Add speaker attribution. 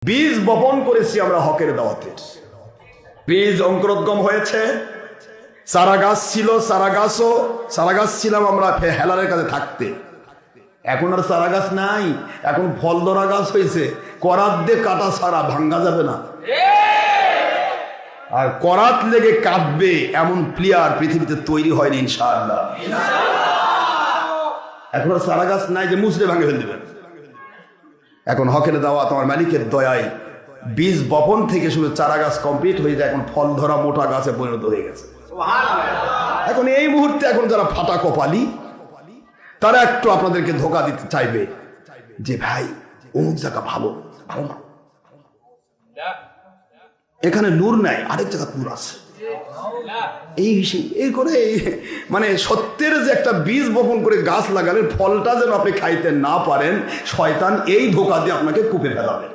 Speaker 1: বীজ বপন করেছি আমরা হকের দাওয়াতের, বীজ অঙ্কুরোদ্গম হয়েছে, চারা গাছ ছিল, চারা গাছ ছিলাম আমরা হেলালের কাছে থাকতে। এখন আর চারা গাছ নাই, এখন ফল ধরা গাছ হয়েছে। করাত দিয়ে কাটা ছাড়া ভাঙ্গা যাবে না, আর করাত লেগে কাঁদবে এমন প্লেয়ার পৃথিবীতে তৈরি হয়নি ইনশাআল্লাহ। এখন আর চারা গাছ নাই যে মুসরে ভাঙে ফেলে দেবেন। এখন হকের দাওয়াত আমার মালিকের দয়ায় বীজ বপন থেকে শুরু চারা গাছ কমপ্লিট হয়ে যায়, এখন ফল ধরা মোটা গাছে পরিণত হয়ে গেছে। এখন এই মুহূর্তে এখন যারা ফাটা কপালি তারা একটু আপনাদেরকে ধোকা দিতে চাইবে যে ভাই অমুক জায়গা ভালো ভালো না, এখানে নূর নাই, আরেক জায়গা নূর আছে, এই হিসেবে এই করে মানে সত্যের যে একটা বীজ বপন করে গাছ লাগালেন, ফলটা যেন আপনি খাইতে না পারেন, শয়তান এই ধোকা দিয়ে আপনাকে কূপে ফেলাবে।